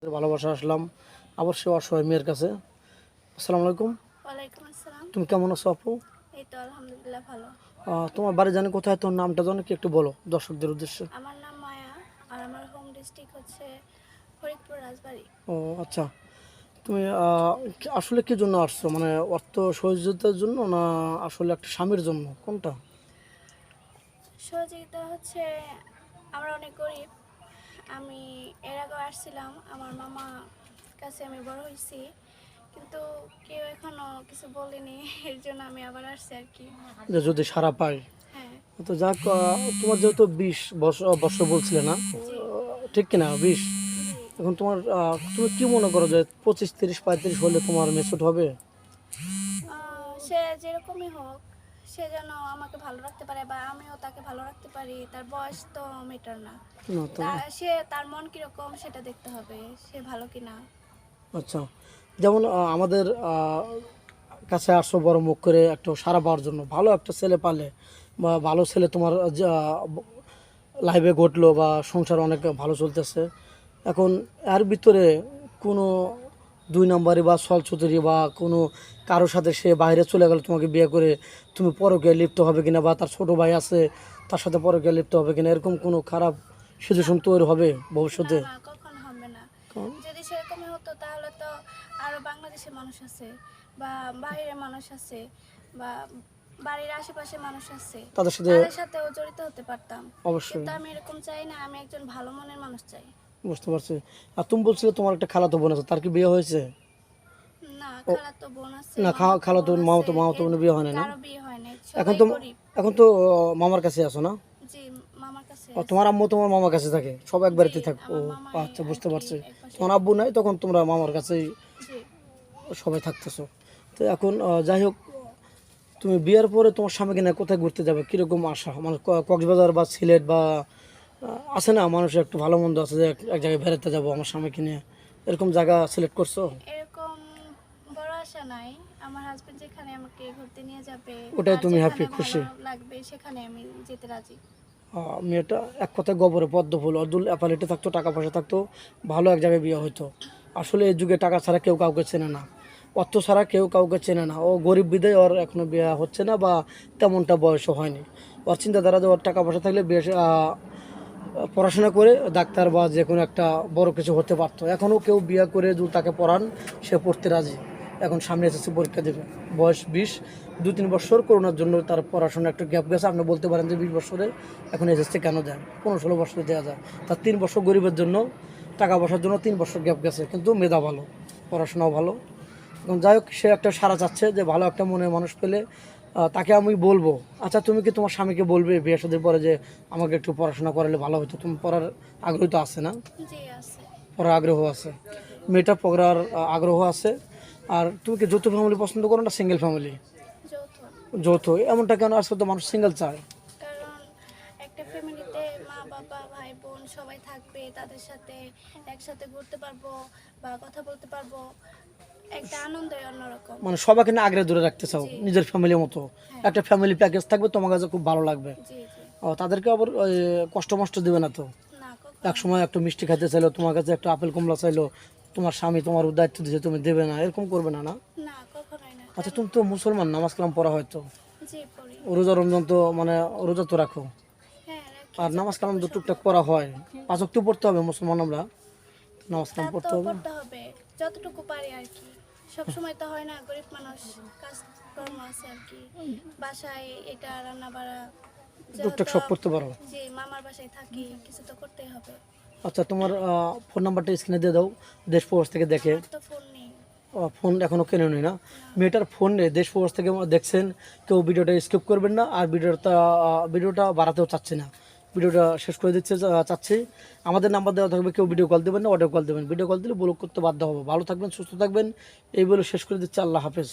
ভালোবাসা আসলাম আবার সে অসহায় মেয়ের কাছে। আসসালামু আলাইকুম। ওয়ালাইকুম আসসালাম। তুমি কেমন আছো আপু? এই তো আলহামদুলিল্লাহ ভালো। তোমার বাড়ি জানি কোথায়, তোর নামটা জানো কি একটু বলো দর্শকদের উদ্দেশ্যে। আমার নাম মায়া আর আমার হোম ডিস্ট্রিক্ট হচ্ছে ফরিদপুর রাজবাড়ী। ও আচ্ছা, তুমি আসলে কি জন্য আসছো, মানে অর্থ সহযোগিতার জন্য না আসলে একটা স্বামীর জন্য, কোনটা? সহযোগিতা হচ্ছে আমরা অনেক গরিব। আমি এর আগেও আসছিলাম, আমার মামা কাছে আমি বড় হয়েছি, কিন্তু কেউ এখনো কিছু বলেনি, এর জন্য আমি আবার আসছি আর কি। যে যদি সারা পাই, হ্যাঁ। তো যাক, তোমার যেহেতু 20 বছর বলছিলে না, জি ঠিক কিনা 20? জি। এখন তোমার তুমি কি মনে করো যে 25, 30, 35 হলে তোমার মেচুর হবে? সে যেরকমই হোক, সে যেন আমাকে ভালো রাখতে পারে বা আমিও তাকে ভালো রাখতে পারি। তার বয়স তো মেটার না। না তো। সে তার মন কিরকম সেটা দেখতে হবে, সে ভালো কিনা। আচ্ছা, যেমন আমাদের কাছে আসছো বড় মুখ করে একটু সারা পাওয়ার জন্য, ভালো একটা ছেলে পালে বা ভালো ছেলে তোমার লাইফে ঘটলো বা সংসার অনেক ভালো চলতেছে, এখন এর ভিতরে কোনো 2 নম্বরই বা ছলছুতুরি বা কোনো কারোর সাথে সে বাইরে চলে গেল তোমাকে বিয়ে করে, তুমি পরকীয়া লিপ্ত হবে কিনা, বা তার ছোট ভাই আছে তার সাথে পরকীয়া লিপ্ত হবে কিনা, এরকম কোনো খারাপ সিচুয়েশন তৈরি হবে না ভবিষ্যতে? না, কখনো হবে না। কারণ যদি সেরকমই হতো তাহলে তো আরো বাংলাদেশের মানুষ আছে বা বাইরের মানুষ আছে বা বাড়ির আশেপাশে মানুষ আছে, তাদের সাথে তাদের সাথেও জড়িত হতে পারতাম। অবশ্যই। কিন্তু আমি এরকম চাই না, আমি একজন ভালো মনের মানুষ চাই। বুঝতে পারছি। আর তুমি বলছিলে তোমার একটা খালাতো বোন আছে, তার কি বিয়ে হয়েছে? না, ও খালাতো বোন আছে, না, মামাতো খালাতো বোন আছে, মামাতো এর বোনের বিয়ে হয় না, না? কারো বিয়ে হয় নাই, এখন সবাই তো গরিব। এখন তো মামার কাছে আছো না? জি, মামার কাছে তোমার আছে। আম্মু তোমার মামার কাছে থাকে, সব এক জি, বাড়িতে থাকো? ও আমার মামাই আচ্ছা, আর বুঝতে কি পারছি। এক পাশে তোমার আব্বু থাকে। নাই, তখন তোমরা মামার কাছেই জি। সবাই থাকতেছো। তো এখন যাই হোক, তুমি বিয়ের পরে তোমার স্বামীকে নিয়ে কোথায় ঘুরতে যাবে, কিরকম আশা, মানে কক্সবাজার বা সিলেট বা আছে না মানুষের একটু ভালো মন্দ আছে যে এক জায়গায় বেড়াতে যাবো আমার স্বামীকে নিয়ে, এরকম জায়গা সিলেক্ট করছো? এরকম বড় আশা নাই। আমার হাজবেন্ড যেখানে আমাকে ঘুরতে নিয়ে যাবে, ওটাই তার তুমি হ্যাপি, যেখানে ভালো খুশি? লাগবে সেখানে আমি যেতে রাজি। মেয়েটা এক কথায় গোবরে পদ্ম ফুল, অদূর অ্যাপালিটি থাকতো, টাকা পয়সা থাকতো, ভালো এক জায়গায় বিয়ে হতো। আসলে এই যুগে টাকা ছাড়া কেউ কাউকে চেনে না, অর্থ ছাড়া কেউ কাউকে চেনে না। ও গরিব বিদায় ওর এখনো বিয়ে হচ্ছে না, বা তেমনটা বয়সও হয়নি। ওর চিন্তাধারা যে ওর টাকা পয়সা থাকলে বিয়ে পড়াশোনা করে ডাক্তার বা যে কোনো একটা বড় কিছু হতে পারতো। এখনও কেউ বিয়ে করে যদি তাকে পড়ান, সে পড়তে রাজি। এখন সামনে এসেছে পরীক্ষা দেবে, বয়স 20, 2-3 বছর করোনার জন্য তার পড়াশোনা একটু গ্যাপ গেছে। আপনি বলতে পারেন যে 20 বছরে এখন এসেছে কেন দেন, 15-16 বছরে দেওয়া যায়। তার 3 বছর গরিবের জন্য, টাকা পয়সার জন্য 3 বছর গ্যাপ গেছে, কিন্তু মেধা ভালো, পড়াশোনাও ভালো। এখন যাই হোক, সে একটা সাড়া চাচ্ছে যে ভালো একটা মনের মানুষ পেলে তাকে আমি বলবো। আচ্ছা, তুমি কি তোমার স্বামীকে বলবে বিয়ে শাদীর পরে যে আমাকে একটু পড়াশোনা করালে ভালো হতো? তুমি পড়ার আগ্রহ তো আছে না? জি আছে। পড়ার আগ্রহ আছে, মেয়েটা পড়ার আগ্রহ আছে। আর তুমি কি যৌথ ফ্যামিলি পছন্দ করো না সিঙ্গেল ফ্যামিলি? যৌথ। যৌথ, এমনটা কেন? আজকে তো মানুষ সিঙ্গেল চায়। কারণ একটা ফ্যামিলিতে মা বাবা ভাই বোন সবাই থাকবে, তাদের সাথে একসাথে ঘুরতে পারবো বা কথা বলতে পারবো, একটা আনন্দই অন্যরকম। মানে সবাইকে না আগ্রহ ধরে রাখতে চাও, জি। নিজের ফ্যামিলির মতো হ্যাঁ। একটা ফ্যামিলি প্যাকেজ থাকবে, তোমার কাছে খুব ভালো লাগবে। জি জি। তাদেরকে আবার কষ্ট মষ্ট দিবে না তো? না, কখনো এক না। সময় একটু মিষ্টি খাইতে চাইলো, তোমার কাছে একটা আপেল কমলা চাইলো, তোমার স্বামী তোমার দায়িত্ব দিচ্ছে, তুমি দেবে না, এরকম করবে না, না? না, কখনোই না। আচ্ছা, কারণ তুমি তো মুসলমান, নামাজ কালাম পড়া হয়তো, জি পড়ি। রোজা রমজান তো মানে রোজা তো রাখো, হ্যাঁ রাখি, আর নামাজ কালাম যতটুকু তো টুকটাক সম্ভব। পড়া হয়, 5 ওয়াক্ত পড়তে হবে মুসলমান আমরা, নামাজ তা কালাম তো পড়তে হবে। পড়তে হবে, যতটুকু পারি আর কি। সব সময় তো হয় না, গরিব মানুষ, কাজকর্ম আছে আর কি, বাসায় এটা রান্না বাড়া, টুকটাক যেহেতু সব করতে পারো। যে মামার বাসায় থাকি, কিছু তো করতেই হবে। আচ্ছা, তোমার ফোন নাম্বারটা স্ক্রিনে দিয়ে দাও, দেশ প্রবাস থেকে দেখে। আমার তো ফোন নেই। ফোন এখনও কেনেনি না? না। মেয়েটার ফোন নেই, দেশ প্রবাস থেকে দেখছেন, কেউ ভিডিওটা স্কিপ করবেন না। আর ভিডিওটা বাড়াতেও চাচ্ছি না, ভিডিওটা শেষ করে দিচ্ছে চাচ্ছি। আমাদের নাম্বার দেওয়া থাকবে, কেউ ভিডিও কল দেবেন না, অডিও কল দেবেন। ভিডিও কল দিলে ব্লক করতে বাধ্য হবে। ভালো থাকবেন, সুস্থ থাকবেন, এই বলে শেষ করে দিচ্ছে। আল্লাহ হাফেজ।